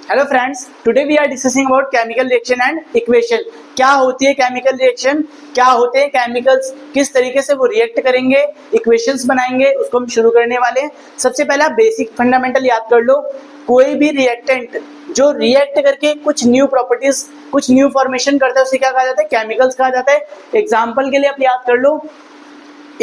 Hello friends, today we are discussing about chemical reaction and equation. क्या होती है chemical reaction, क्या होते हैं केमिकल्स, किस तरीके से वो रिएक्ट करेंगे, इक्वेशंस बनाएंगे, उसको हम शुरू करने वाले हैं। सबसे पहला बेसिक फंडामेंटल याद कर लो। कोई भी रिएक्टेंट जो रिएक्ट करके कुछ न्यू प्रॉपर्टीज, कुछ न्यू फॉर्मेशन करता है उसे क्या कहा जाता है? केमिकल्स कहा जाता है। एग्जाम्पल के लिए आप याद कर लो,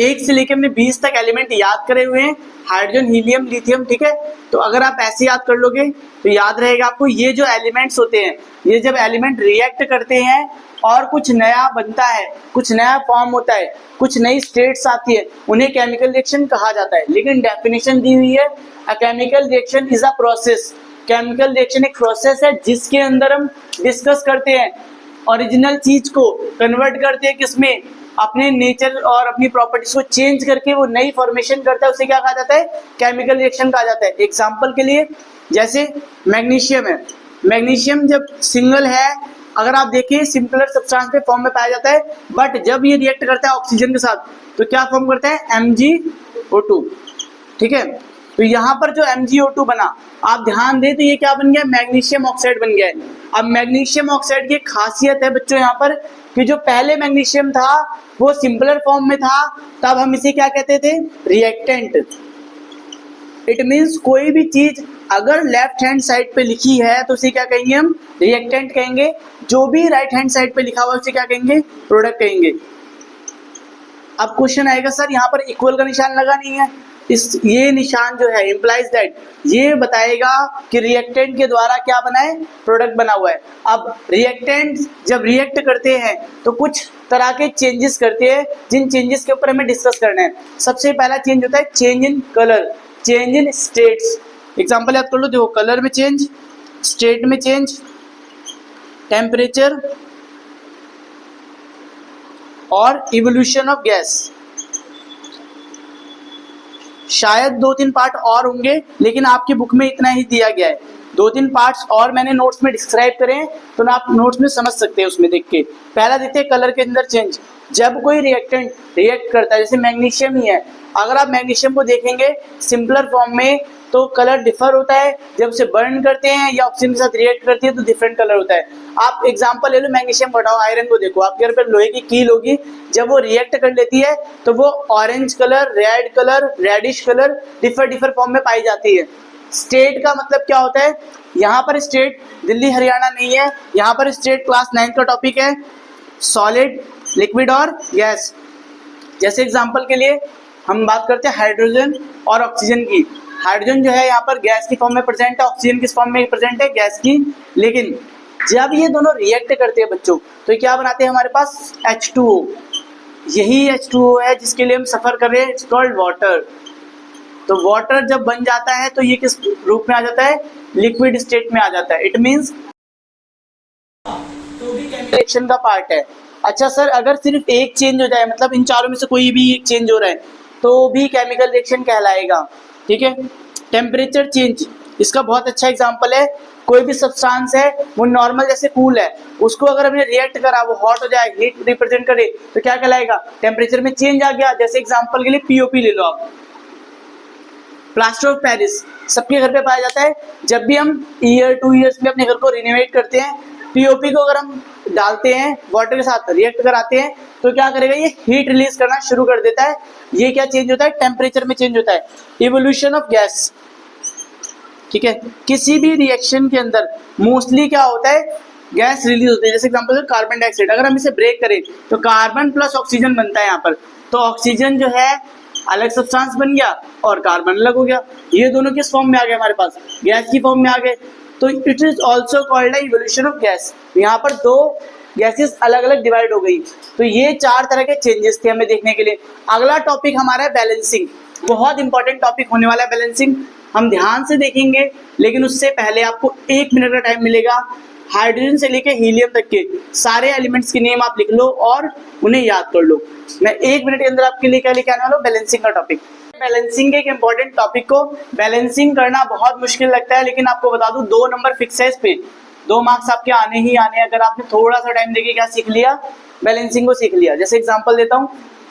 1 से लेकर हमने 20 तक एलिमेंट याद करे हुए हैं, हाइड्रोजन, हीलियम, लिथियम। ठीक है, तो अगर आप ऐसे याद कर लोगे तो याद रहेगा आपको। ये जो एलिमेंट्स होते हैं, ये जब एलिमेंट रिएक्ट करते हैं और कुछ नया बनता है, कुछ नया फॉर्म होता है, कुछ नई स्टेट्स आती है, उन्हें केमिकल रिएक्शन कहा जाता है। लेकिन डेफिनेशन दी हुई है, a chemical reaction is a process. Chemical reaction एक प्रोसेस है जिसके अंदर हम डिस्कस करते हैं, ओरिजिनल चीज को कन्वर्ट करते हैं किसमें, अपने नेचर और अपनी प्रॉपर्टीज को चेंज करके वो नई फॉर्मेशन करता है, उसे क्या कहा जाता है? केमिकल रिएक्शन कहा जाता है। एग्जांपल के लिए जैसे मैग्नीशियम है, मैग्नीशियम जब सिंगल है, अगर आप देखें सिंपलर सब्सटेंस पे फॉर्म में पाया जाता है, बट जब ये रिएक्ट करता है ऑक्सीजन के साथ तो क्या फॉर्म करता है? MgO2। ठीक है, तो यहाँ पर जो MgO2 बना, आप ध्यान दें तो ये क्या बन गया? मैग्नीशियम ऑक्साइड बन गया है। अब मैग्नीशियम ऑक्साइड की खासियत है बच्चों यहाँ पर कि जो पहले मैग्नीशियम था वो सिंपलर फॉर्म में था, तब हम इसे क्या कहते थे? रिएक्टेंट। इट मीन्स कोई भी चीज अगर लेफ्ट हैंड साइड पे लिखी है तो उसे क्या कहेंगे? हम रिएक्टेंट कहेंगे। जो भी राइट हैंड साइड पे लिखा हुआ है उसे क्या कहेंगे? प्रोडक्ट कहेंगे। अब क्वेश्चन आएगा, सर यहाँ पर इक्वल का निशान लगा नहीं है। ये निशान जो है इम्प्लाइज दैट, ये बताएगा कि रिएक्टेंट के द्वारा क्या बना है? प्रोडक्ट बना हुआ है। अब रिएक्टेंट जब रिएक्ट करते हैं तो कुछ तरह के चेंजेस करते हैं, जिन चेंजेस के ऊपर हमें डिस्कस करना है। सबसे पहला चेंज होता है change in colour, change in states. Example याद कर लो, देखो कलर में चेंज, स्टेट में चेंज, टेम्परेचर और इवोल्यूशन ऑफ गैस। शायद 2-3 पार्ट और होंगे, लेकिन आपकी बुक में इतना ही दिया गया है। 2-3 पार्ट्स और मैंने नोट्स में डिस्क्राइब करे हैं, तो आप नोट्स में समझ सकते हैं उसमें देख के। पहला देखते हैं कलर के अंदर चेंज। जब कोई रिएक्टेंट रिएक्ट करता है, जैसे मैग्नीशियम ही है, अगर आप मैग्नीशियम को देखेंगे सिंपलर फॉर्म में तो कलर डिफर होता है। जब उसे बर्न करते हैं या ऑक्सीजन के साथ रिएक्ट करती है तो डिफरेंट कलर होता है। आप एग्जांपल ले लो, मैग्नीशियम हटाओ, आयरन को देखो, आपके घर पे लोहे की कील होगी, जब वो रिएक्ट कर लेती है तो वो orange colour, red colour, reddish colour, differ form में पाई जाती है। स्टेट का मतलब क्या होता है? यहाँ पर स्टेट दिल्ली हरियाणा नहीं है, यहाँ पर स्टेट क्लास 9 का टॉपिक है, सॉलिड, लिक्विड और गैस। जैसे एग्जांपल के लिए हम बात करते हैं हाइड्रोजन और ऑक्सीजन की। हाइड्रोजन जो है यहाँ पर गैस की फॉर्म में प्रेजेंट है, ऑक्सीजन किस फॉर्म में प्रेजेंट है? गैस की। लेकिन जब ये दोनों रिएक्ट करते हैं बच्चों तो क्या बनाते हैं हमारे पास? H2O। यही H2O है जिसके लिए हम सफर कर रहे हैं, इट्स कॉल्ड वाटर। तो वाटर जब बन जाता है तो ये किस रूप में आ जाता है? लिक्विड स्टेट में आ जाता है। इट मीन्स तो भी केमिकल रिएक्शन का पार्ट है। अच्छा सर, अगर सिर्फ एक चेंज हो जाए, मतलब इन चारों में से कोई भी एक चेंज हो रहा है तो भी केमिकल रिएक्शन कहलाएगा। ठीक है, टेम्परेचर चेंज इसका बहुत अच्छा एग्जांपल है। कोई भी सब्सटेंस है वो नॉर्मल जैसे कूल है, उसको अगर हमने रिएक्ट करा वो हॉट हो जाए, हीट रिप्रेजेंट करे तो क्या कहलाएगा? टेम्परेचर में चेंज आ गया। जैसे एग्जांपल के लिए पीओपी ले लो आप, प्लास्टर ऑफ पेरिस, सबके घर पे पाया जाता है। जब भी हम ईयर 2 ईयर्स में अपने घर को रिनोवेट करते हैं, पीओपी को अगर हम डालते हैं, वाटर के साथ रिएक्ट कराते हैं तो क्या करेगा? ये हीट रिलीज करना शुरू कर देता है। ये क्या चेंज होता है? टेम्परेचर में चेंज होता है। Evolution of gas. ठीक है, किसी भी रिएक्शन के अंदर मोस्टली क्या होता है? गैस रिलीज होती है। जैसे एग्जांपल कार्बन डाइऑक्साइड, अगर हम इसे ब्रेक करें तो कार्बन प्लस ऑक्सीजन बनता है यहाँ पर, तो ऑक्सीजन जो है अलग सब्सटेंस बन गया और कार्बन अलग हो गया। ये दोनों किस फॉर्म में आ गए हमारे पास? गैस की फॉर्म में आ गए। तो it is also called evolution of gas. यहाँ पर दो गैसेस अलग अलग डिवाइड हो गई। तो ये 4 तरह के चेंजेस थे हमें देखने के लिए। अगला टॉपिक हमारा है बैलेंसिंग। बहुत इंपॉर्टेंट टॉपिक होने वाला है बैलेंसिंग, हम ध्यान से देखेंगे। लेकिन उससे पहले आपको 1 मिनट का टाइम मिलेगा। हाइड्रोजन से लेके हीलियम तक के सारे एलिमेंट्स के नेम आप लिख लो और उन्हें याद कर लो। मैं 1 मिनट के अंदर आपके लिए क्या लेके आने वाला हूँ? बैलेंसिंग का टॉपिक। बैलेंसिंग के एक इंपॉर्टेंट टॉपिक को बैलेंसिंग करना बहुत मुश्किल लगता है, लेकिन आपको बता दूं 2 नंबर फिक्स है इस पे, 2 मार्क्स आपके आने ही आने। अगर आपने थोड़ा सा टाइम देके क्या सीख लिया? बैलेंसिंग को सीख लिया। जैसे एग्जांपल देता हूँ,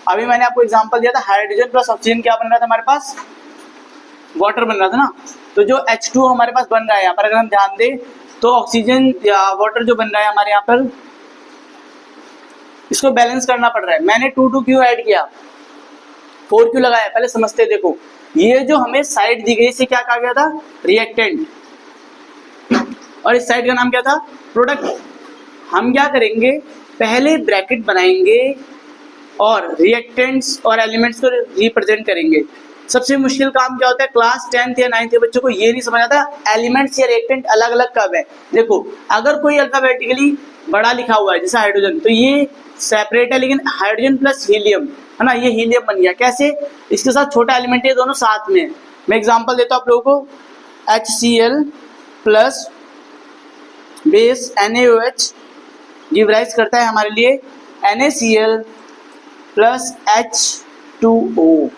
अभी मैंने आपको एग्जांपल दिया था, हाइड्रोजन प्लस ऑक्सीजन क्या बन रहा था हमारे पास? वाटर बन रहा था ना। तो जो H2O हमारे पास बन रहा है यहाँ पर, अगर हम ध्यान दें तो ऑक्सीजन या वाटर जो बन रहा है हमारे यहाँ पर, इसको बैलेंस करना पड़ रहा है। मैंने 2 क्यों ऐड किया, 4 क्यों लगाया, पहले समझते देखो। ये जो हमें साइड दी गई इसे क्या कहा गया था, रिएक्टेंट, और इस साइड का नाम क्या था, प्रोडक्ट। हम क्या करेंगे, पहले ब्रैकेट बनाएंगे और रिएक्टेंट्स और एलिमेंट्स को रिप्रेजेंट करेंगे। सबसे मुश्किल काम क्या होता है, क्लास 10th या 9th के बच्चों को ये नहीं समझ आता एलिमेंट्स या रिएक्टेंट अलग अलग कब है। देखो अगर कोई अल्फाबेटिकली बड़ा लिखा हुआ है जैसे हाइड्रोजन, तो ये सेपरेट है, लेकिन हाइड्रोजन प्लस हीलियम है ना, ये हीलियम बन गया। कैसे, इसके साथ छोटा एलिमेंट है, दोनों साथ में है। मैं एग्जांपल देता हूँ आप लोगों को, HCl plus base NaOH give rise करता है हमारे लिए NaCl प्लस H2O।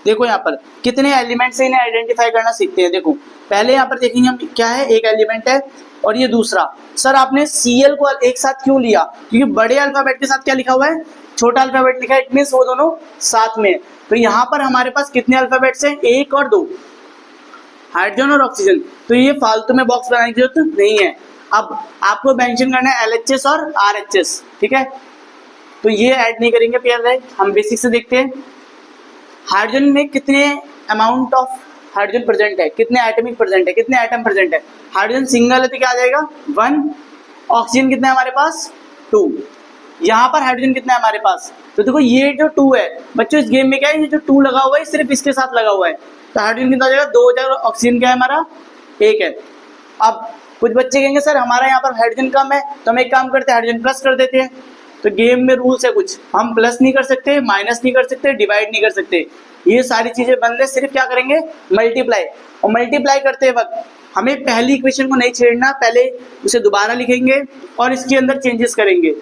देखो यहाँ पर कितने एलिमेंट से इन्हें आइडेंटिफाई करना सीखते हैं। देखो पहले यहाँ पर देखेंगे हम क्या है, एक एलिमेंट है और ये दूसरा। सर आपने Cl को एक साथ क्यों लिया, क्योंकि बड़े अल्फाबेट के साथ क्या लिखा हुआ है, छोटा अल्फाबेट लिखा है, इट मींस वो दोनों साथ में है। तो यहाँ पर हमारे पास कितने अल्फाबेट्स हैं, 1 और 2, हाइड्रोजन और ऑक्सीजन। तो ये फालतू में बॉक्स बनाने की जरूरत नहीं है। अब आपको मेंशन करना है LHS और RHS, ठीक है। तो ये ऐड नहीं करेंगे पेयर, हम बेसिक से देखते हैं। हाइड्रोजन में कितने अमाउंट ऑफ हाइड्रोजन प्रेजेंट है, कितने एटॉमिक प्रेजेंट है, कितने एटम प्रेजेंट है। हाइड्रोजन सिंगल है तो क्या आ जाएगा 1, ऑक्सीजन कितना है हमारे पास 2। यहाँ पर हाइड्रोजन कितना है हमारे पास, तो देखो ये जो 2 है बच्चों, इस गेम में क्या है, ये जो 2 लगा हुआ है सिर्फ इसके साथ लगा हुआ है, तो हाइड्रोजन कितना हो जाएगा 2 हो जाएगा। ऑक्सीजन क्या है हमारा 1 है। अब कुछ बच्चे कहेंगे सर हमारा यहाँ पर हाइड्रोजन कम है, तो हम एक काम करते हैं हाइड्रोजन प्लस कर देते हैं। तो गेम में रूल्स है कुछ, हम प्लस नहीं कर सकते, माइनस नहीं कर सकते, डिवाइड नहीं कर सकते, ये सारी चीजें बंद है। सिर्फ क्या करेंगे, मल्टीप्लाई। और मल्टीप्लाई करते वक्त हमें पहली इक्वेशन को नहीं छेड़ना, पहले उसे दोबारा लिखेंगे और इसके अंदर चेंजेस करेंगे।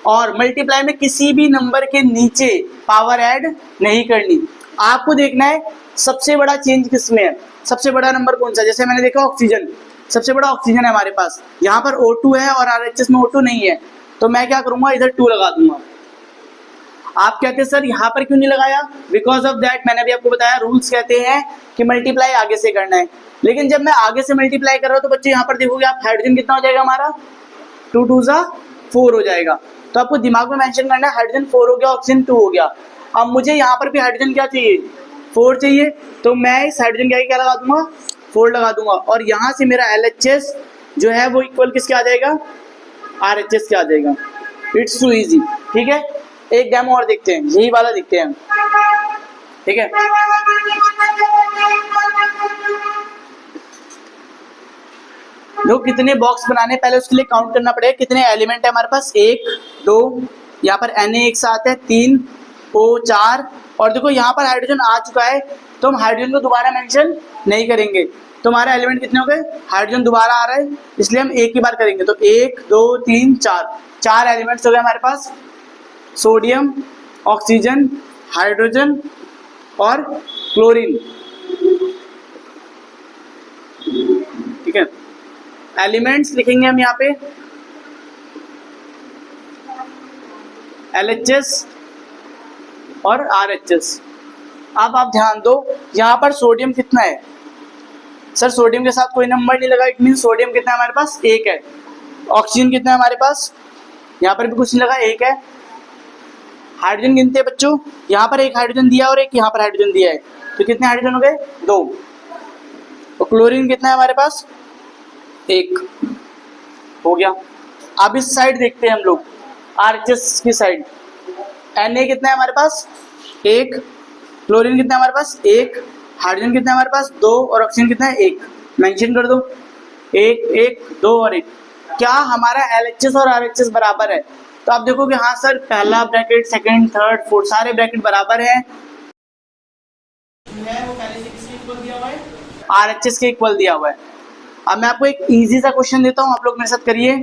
और मल्टीप्लाई में किसी भी नंबर के नीचे पावर ऐड नहीं करनी। आपको देखना है सबसे बड़ा चेंज किसमें है, सबसे बड़ा नंबर कौन सा। जैसे मैंने देखा ऑक्सीजन, सबसे बड़ा ऑक्सीजन है हमारे पास, यहाँ पर O2 है और RHS में O2 नहीं है, तो मैं क्या करूंगा, इधर 2 लगा दूंगा। आप कहते हैं सर यहाँ पर क्यों नहीं लगाया, बिकॉज ऑफ दैट मैंने भी आपको बताया रूल्स कहते हैं कि मल्टीप्लाई आगे से करना है। लेकिन जब मैं आगे से मल्टीप्लाई कर रहा हूँ तो बच्चे यहाँ पर देखोगे आप, हाइड्रोजन कितना हो जाएगा हमारा 2 2 4 हो जाएगा। तो आपको दिमाग में मेंशन करना है हाइड्रोजन 4 हो गया, ऑक्सीजन 2 हो गया। अब मुझे यहाँ पर भी हाइड्रोजन क्या चाहिए, 4 चाहिए, तो मैं इस हाइड्रोजन के क्या लगा दूंगा, 4 लगा दूंगा। और यहाँ से मेरा LHS जो है वो इक्वल किसके आ जाएगा, RHS के आ जाएगा। इट्स टू इजी, ठीक है। एक डेमो और देखते हैं, यही वाला देखते हैं, ठीक है। लोग कितने बॉक्स बनाने, पहले उसके लिए काउंट करना पड़ेगा कितने एलिमेंट है हमारे पास, 1 2, यहाँ पर Na एक साथ है 3, O 4, और देखो यहाँ पर हाइड्रोजन आ चुका है, तो हम हाइड्रोजन को दोबारा मेंशन नहीं करेंगे। तो हमारे एलिमेंट कितने हो गए, हाइड्रोजन दोबारा आ रहा है इसलिए हम एक ही बार करेंगे। तो 1 2 3 4 एलिमेंट्स हो गए हमारे पास, सोडियम, ऑक्सीजन, हाइड्रोजन और क्लोरीन, ठीक है। एलिमेंट्स लिखेंगे हम यहाँ पे LHS और RHS। अब आप ध्यान दो, यहाँ पर सोडियम कितना है, सर सोडियम के साथ कोई नंबर नहीं लगा, इट मीन सोडियम कितना है हमारे पास 1 है। ऑक्सीजन कितना है हमारे पास, यहाँ पर भी कुछ नहीं लगा, 1 है। हाइड्रोजन गिनते हैं बच्चों, यहाँ पर एक हाइड्रोजन दिया और एक यहाँ पर हाइड्रोजन दिया है, तो कितने हाइड्रोजन हो गए 2। और क्लोरीन कितना है हमारे पास 1 हो गया। अब इस साइड देखते हैं हम लोग, RHS की साइड, Na कितना है हमारे पास 1, क्लोरीन कितना है हमारे पास 1, हाइड्रोजन कितना है हमारे पास 2 और ऑक्सीजन कितना है 1। मेंशन कर दो 1 1 2 और 1। क्या हमारा LHS और RHS बराबर है, तो आप देखोगे हाँ सर पहला ब्रैकेट, सेकंड, थर्ड, फोर्थ सारे ब्रैकेट बराबर हैं, वो पहले से किसके इक्वल दिया हुआ है, RHS के इक्वल दिया हुआ है। अब मैं आपको एक इजी सा क्वेश्चन देता हूँ, आप लोग मेरे साथ करिए।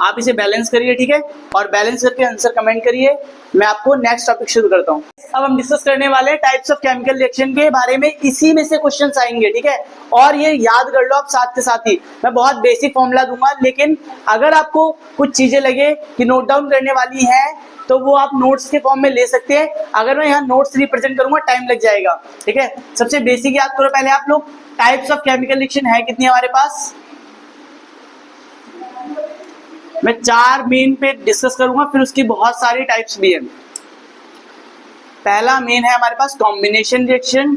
आप इसे बैलेंस करिए, ठीक है, और बैलेंस करके आंसर कमेंट करिए। मैं आपको नेक्स्ट टॉपिक शुरू करता हूँ। अब हम डिस्कस करने वाले हैं टाइप्स ऑफ केमिकल रिएक्शन के बारे में, इसी में से क्वेश्चंस आएंगे, ठीक है, और ये याद कर लो आप साथ के साथ ही। मैं बहुत बेसिक फॉर्मूला दूंगा, लेकिन अगर आपको कुछ चीजें लगे कि नोट डाउन करने वाली है तो वो आप नोट्स के फॉर्म में ले सकते हैं। अगर मैं यहाँ नोट्स रिप्रेजेंट करूंगा टाइम लग जाएगा, ठीक है। सबसे बेसिक याद करो पहले आप लोग, टाइप्स ऑफ केमिकल रिएक्शन है कितनी हमारे पास। मैं 4 मेन पे डिस्कस करूंगा, फिर उसकी बहुत सारी टाइप्स भी है। पहला मेन है हमारे पास कॉम्बिनेशन रिएक्शन।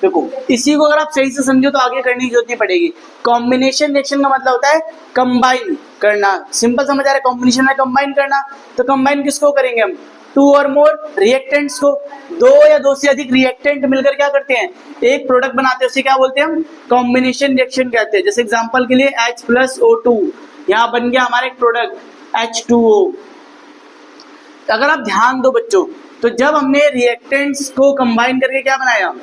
देखो इसी को अगर आप सही से समझो तो आगे करने की जरूरत नहीं पड़ेगी। कॉम्बिनेशन रिएक्शन का मतलब होता है कंबाइन करना, सिंपल समझ आ रहा है। कॉम्बिनेशन में कंबाइन करना, तो कंबाइन किसको करेंगे हम, 2 और मोर रिएक्टेंट्स को। 2 या 2 से अधिक रिएक्टेंट मिलकर क्या करते हैं, एक प्रोडक्ट बनाते हैं, उसे क्या बोलते हैं हम, कॉम्बिनेशन रिएक्शन कहते हैं। जैसे एग्जांपल के लिए H+O2, यहाँ बन गया हमारा एक प्रोडक्ट H2O। अगर आप ध्यान दो बच्चों, तो जब हमने रिएक्टेंट्स को कंबाइन करके क्या बनाया,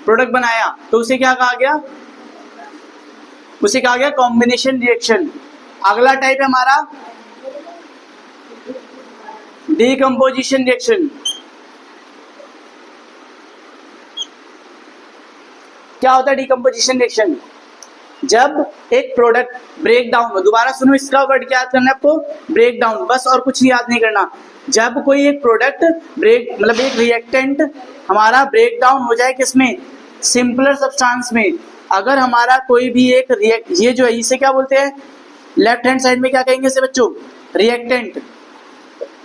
प्रोडक्ट बनाया, तो उसे क्या कहा गया, उसे कहा गया कॉम्बिनेशन रिएक्शन। अगला टाइप है हमारा डीकंपोजिशन रिएक्शन। क्या होता है डीकंपोजिशन रिएक्शन, जब एक प्रोडक्ट ब्रेक डाउन हो। दोबारा सुनो, इसका वर्ड क्या याद करना है आपको, ब्रेक डाउन, बस और कुछ याद नहीं करना। जब कोई एक प्रोडक्ट ब्रेक मतलब एक रिएक्टेंट हमारा ब्रेक डाउन हो जाए किसमें, सिंपलर सब्सटेंस में। अगर हमारा कोई भी एक ये जो है इसे क्या बोलते हैं, लेफ्ट हैंड साइड में क्या कहेंगे इसे बच्चों, रिएक्टेंट।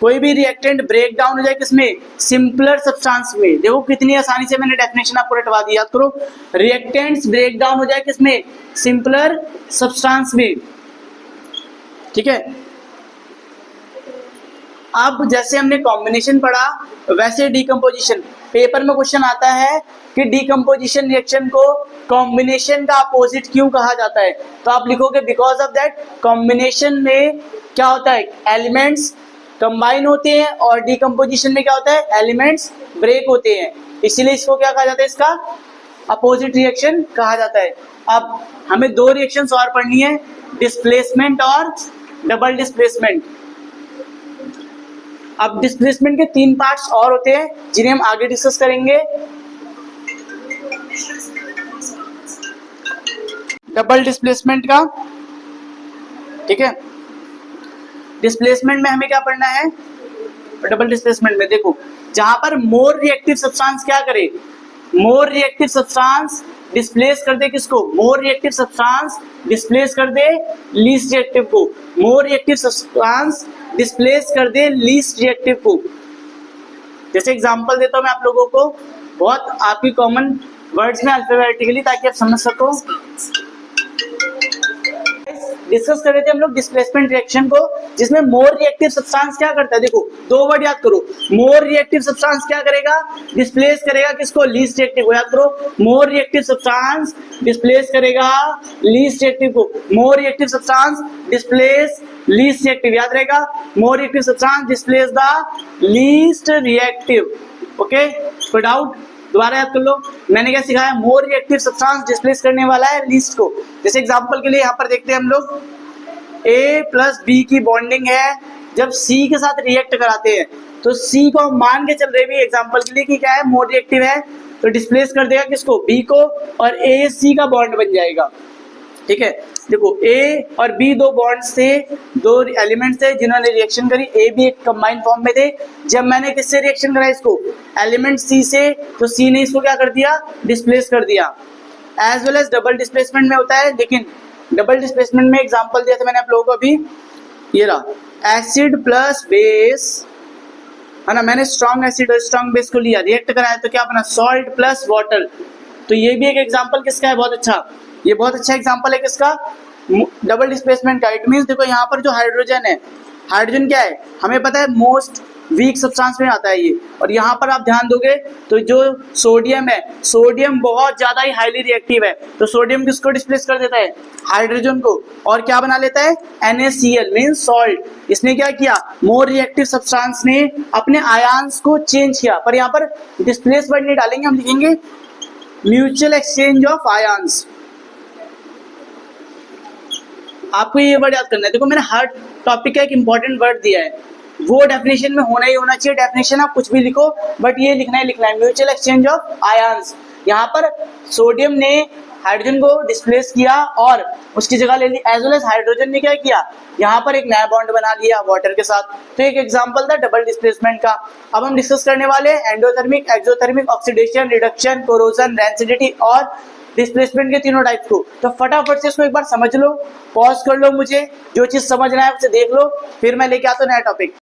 कोई भी रिएक्टेंट ब्रेक डाउन हो जाए किसमें, सिंपलर सब्सटेंस में। देखो कितनी आसानी से मैंने डेफिनेशन आपको रटवा दी, याद करो। रिएक्टेंट्स ब्रेक डाउन हो जाए किसमें, सिंपलर सब्सटेंस में, ठीक है। अब जैसे हमने कॉम्बिनेशन पढ़ा, वैसे डीकंपोजिशन। पेपर में क्वेश्चन आता है कि डीकंपोजिशन रिएक्शन को कॉम्बिनेशन का अपोजिट क्यों कहा जाता है, तो आप लिखोगे बिकॉज ऑफ दैट कॉम्बिनेशन में क्या होता है, एलिमेंट्स कंबाइन होते हैं, और डीकंपोजिशन में क्या होता है, एलिमेंट्स ब्रेक होते हैं, इसीलिए इसको क्या कहा जाता है, इसका अपोजिट रिएक्शन कहा जाता है। अब हमें 2 रिएक्शंस और पढ़नी है, डिस्प्लेसमेंट और डबल डिस्प्लेसमेंट। अब डिस्प्लेसमेंट के 3 पार्ट्स और होते हैं जिन्हें हम आगे डिस्कस करेंगे। डबल डिस्प्लेसमेंट का, ठीक है। डिस्प्लेसमेंट में हमें क्या पढ़ना है, डबल डिस्प्लेसमेंट में देखो, जहां पर मोर रिएक्टिव सब्सटेंस क्या करे, मोर रिएक्टिव सब्सटेंस डिस्प्लेस कर दे किसको, मोर रिएक्टिव सब्सटेंस डिस्प्लेस कर दे लीस्ट रिएक्टिव को। मोर रिएक्टिव सब्सटेंस डिस्प्लेस कर दे लीस्ट रिएक्टिव को। जैसे एग्जांपल देता हूं मैं आप लोगों को, बहुत आपकी कॉमन वर्ड्स में अल्फाबेटिकली, ताकि आप समझ सको। डिस्कस कर रहे थे हम लोग डिस्प्लेसमेंट रिएक्शन को, जिसमें मोर रिएक्टिव सब्सटेंस क्या करता है। देखो 2 वर्ड याद करो, मोर रिएक्टिव सब्सटेंस क्या करेगा, डिस्प्लेस करेगा किसको, लीस्ट रिएक्टिव को। याद करो, मोर रिएक्टिव सब्सटेंस डिस्प्लेस करेगा लीस्ट रिएक्टिव को। More reactive substance displace least reactive, याद रहेगा, more reactive substance displace the least reactive. Okay, कोई डाउट, दोबारा याद कर लो। मैंने क्या सिखाया, मोर रिएक्टिव सब्सटेंस डिस्प्लेस करने वाला है लीस्ट को। जैसे एग्जांपल के लिए यहाँ पर देखते हैं हम लोग, A+B की बॉन्डिंग है, जब C के साथ रिएक्ट कराते हैं तो C को हम मान के चल रहे हैं एग्जांपल के लिए कि क्या है, मोर रिएक्टिव है, तो डिस्प्लेस कर देगा किसको, B को, और A-C का बॉन्ड बन जाएगा, ठीक है। देखो A और B 2 बॉन्ड्स थे, 2 एलिमेंट्स थे जिन्होंने रिएक्शन करी। A भी एक कंबाइंड फॉर्म में थे। जब मैंने किससे रिएक्शन कराया इसको, एलिमेंट C से, तो C ने इसको क्या कर दिया, डिस्प्लेस कर दिया। As well as double displacement में होता है, लेकिन डबल डिस्प्लेसमेंट में एग्जांपल दिया था मैंने आप लोगों को अभी, ये रहा एसिड प्लस बेस, है ना। मैंने स्ट्रॉन्ग एसिड और स्ट्रॉन्ग बेस को लिया, रिएक्ट कराया, तो क्या बना, सॉल्ट प्लस वाटर। तो ये भी एक एग्जांपल किसका है, बहुत अच्छा, ये बहुत अच्छा एग्जांपल है किसका, डबल डिस्प्लेसमेंट का। इट मींस देखो यहाँ पर जो हाइड्रोजन है, हाइड्रोजन क्या है, हमें पता है मोस्ट वीक सब्सटेंस में आता है ये। और यहाँ पर आप ध्यान दोगे तो जो सोडियम है, सोडियम बहुत ज्यादा ही हाईली रिएक्टिव है, तो सोडियम किसको डिस्प्लेस कर देता है, हाइड्रोजन को, और क्या बना लेता है, NaCl मींस सॉल्ट। इसने क्या किया, मोर रिएक्टिव सब्सटेंस ने अपने आयंस को चेंज किया। पर यहाँ पर डिस्प्लेस वर्ड नहीं डालेंगे, हम लिखेंगे म्यूचुअल एक्सचेंज ऑफ आयंस। आपको ये वर्ड याद करना है। देखो मैंने हर टॉपिक का एक इंपॉर्टेंट वर्ड दिया है, वो डेफिनेशन में होना ही होना चाहिए। डेफिनेशन आप कुछ भी लिखो बट ये लिखना है म्यूचुअल एक्सचेंज ऑफ आयंस। यहाँ पर सोडियम ने हाइड्रोजन को डिस्प्लेस किया और उसकी जगह ले ली, एज वेल एज हाइड्रोजन ने क्या किया, यहाँ पर एक नया बॉन्ड बना लिया वाटर के साथ। तो एक एग्जांपल था डबल डिस्प्लेसमेंट का। अब हम डिस्कस करने वाले हैं endothermic, exothermic, oxidation, reduction, corrosion, rancidity और डिस्प्लेसमेंट के तीनों टाइप को। तो फटाफट से इसको एक बार समझ लो, पॉज कर लो, मुझे जो चीज समझना है उसे देख लो, फिर मैं लेके आता हूं नया टॉपिक।